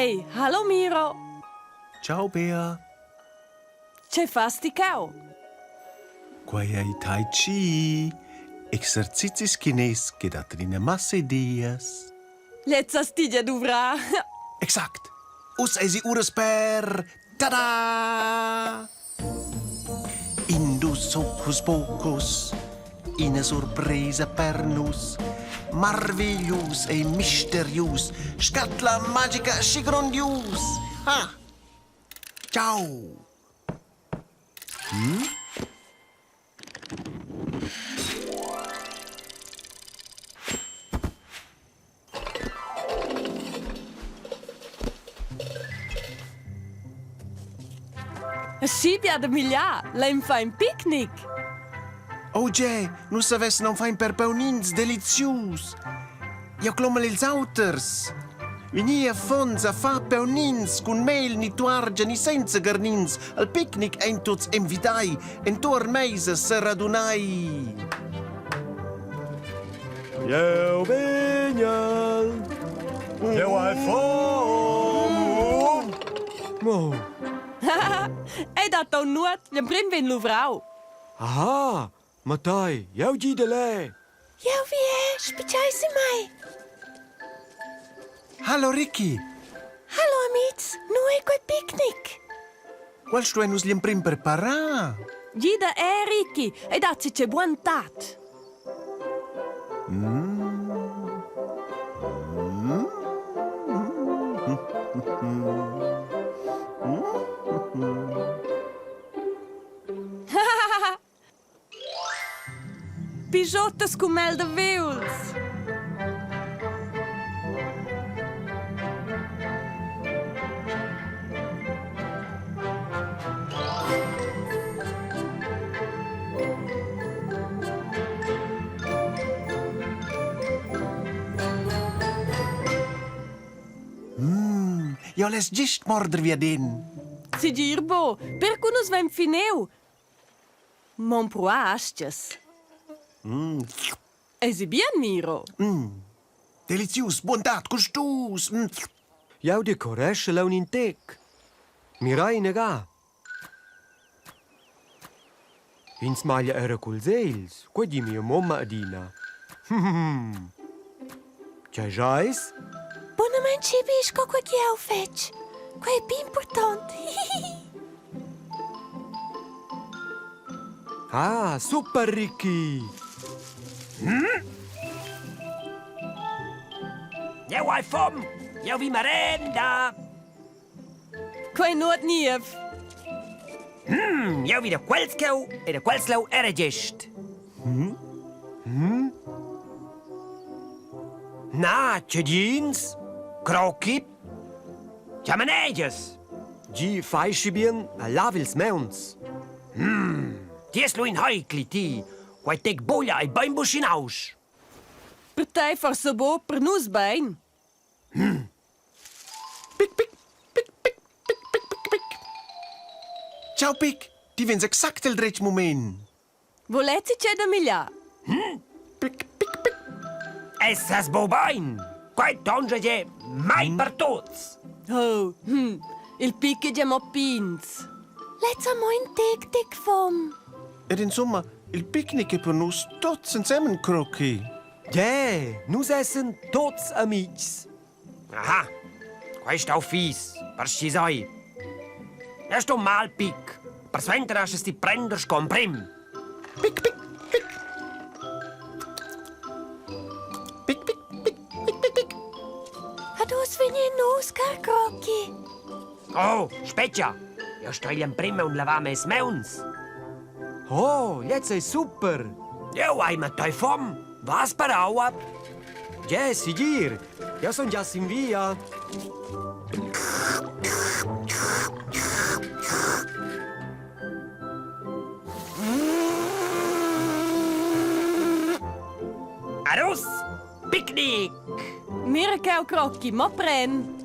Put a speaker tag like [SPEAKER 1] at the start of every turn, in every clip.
[SPEAKER 1] Hey, hallo Miro.
[SPEAKER 2] Ciao Bea.
[SPEAKER 1] Che fasti cau?
[SPEAKER 2] Quai ei tai chi. Exercitis chines che datrina massa ideas.
[SPEAKER 1] Let's stiglia duvra.
[SPEAKER 2] Exact. Us eisi ures per... Tada! Indus hocus pocus. Una sorpresa per nus. Marvelius e misterius. Scatla magica scigrondius. Ah! Ciao!
[SPEAKER 1] Si de miglià, lei fa un picnic.
[SPEAKER 2] Oh, Jay, nu saves non fain per paunins delizius. Io clomel ils auters. Vini a fons a fa paunins cun mehl ni tuargia ni senza garnins. Al picnic ein tots invitai, en tuor meisa se radunai.
[SPEAKER 3] Eu vinhal. Eu ai fom. Mo.
[SPEAKER 1] Ei dat un nuot, l'emprem ven luvrau.
[SPEAKER 3] Aha, Matai, eu gidele.
[SPEAKER 1] Jau wie, spicciaisi mai.
[SPEAKER 2] Hallo, Ricky.
[SPEAKER 1] Hallo amics, nu e quel picnic.
[SPEAKER 2] Qual stu enus l'emprim prepara?
[SPEAKER 1] Gida Ricky, e dat c'è buontat. Pijottes com mel de veuls.
[SPEAKER 2] Jo les gist mordr via din.
[SPEAKER 1] Si girbo, per cunus vem fineu. Mon proastes. Esi bien, Miro.
[SPEAKER 2] Delizius, bondat, gustus.
[SPEAKER 3] Eu de coresce la un intec. Mirai nega. Ins maglia era cul zeils, qua di mia mamma adina. C'è jais?
[SPEAKER 1] Bonament ci bisco qua che eu fec. Qua è più importante.
[SPEAKER 3] Ah, super Ricky.
[SPEAKER 4] Eu ai fom! Eu vi merenda!
[SPEAKER 1] Qua è nuot niev.
[SPEAKER 4] Eu vi de quelskeu e de quelslau era gest. Na, c'è jeans? Kroki? C'è manieras?
[SPEAKER 3] Gi faisci bien a lavils meuns.
[SPEAKER 4] Ties lu in heikli ti, quai tec bolia e bainbusch in aus.
[SPEAKER 1] Per te forse bo, per nus bein.
[SPEAKER 2] Pic, pic, pic, pic, pic, pic, pic, pic. Ciao, Pic. Ti vens exact el drech moment.
[SPEAKER 1] Volete c'è da miglià?
[SPEAKER 2] Pic, pic, pic.
[SPEAKER 4] Essas bobain! Quai tonge je mai per tots.
[SPEAKER 1] Oh, il picche giamo pins. Let's a mo in tic vom.
[SPEAKER 2] Ed insomma, il picnic è per nus tots insieme, Kroki.
[SPEAKER 3] Yeah, nus essen tots amics.
[SPEAKER 4] Aha, quai stau fies, per sci sai. Ja sto mal pic, per sventer as sti prenders com prim.
[SPEAKER 2] Pic, pic, pic. Pic, pic, pic, pic, pic, pic.
[SPEAKER 1] Adus vini nus, car Kroki.
[SPEAKER 4] Oh, speccia, ja sto il prima un lavame es meuns.
[SPEAKER 3] Oh, jetzt sei super.
[SPEAKER 4] Eu ai ma toi fom, was per aua?
[SPEAKER 3] Yeah, sigir. Ja son già in via.
[SPEAKER 4] Arus, picnic!
[SPEAKER 1] Mira cau Kroki, mo pren.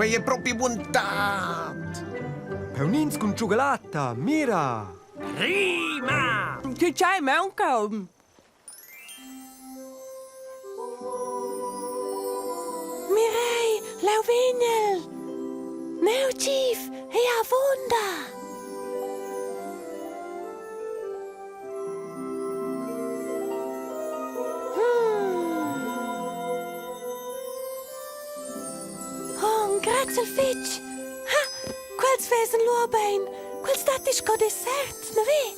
[SPEAKER 2] Quei è proprio bontà.
[SPEAKER 3] Peunins con cioccolata, mira!
[SPEAKER 4] Prima!
[SPEAKER 1] Che c'hai, Malcolm? Mirei, Lauvinel! Meu chief, e a vonda! Grazie al fitch! Ha! Quels vesen l'ubain! Quels datis co dessert, ne ve?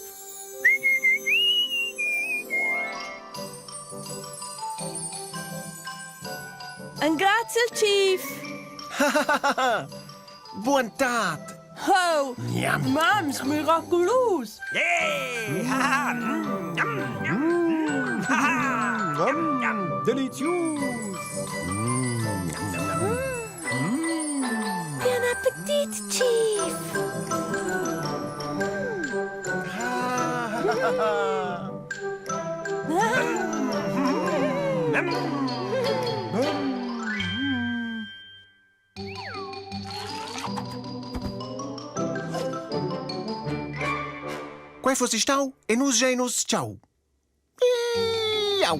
[SPEAKER 1] Un grazie al chief!
[SPEAKER 2] Bontà.
[SPEAKER 1] Ho!
[SPEAKER 2] Yum.
[SPEAKER 1] Mams miraculous!
[SPEAKER 4] Yeah! Ha, ha.
[SPEAKER 3] Delizius!
[SPEAKER 1] Buon appetit, chief!
[SPEAKER 2] Quei fossi stau e nus genus ciao. Iau.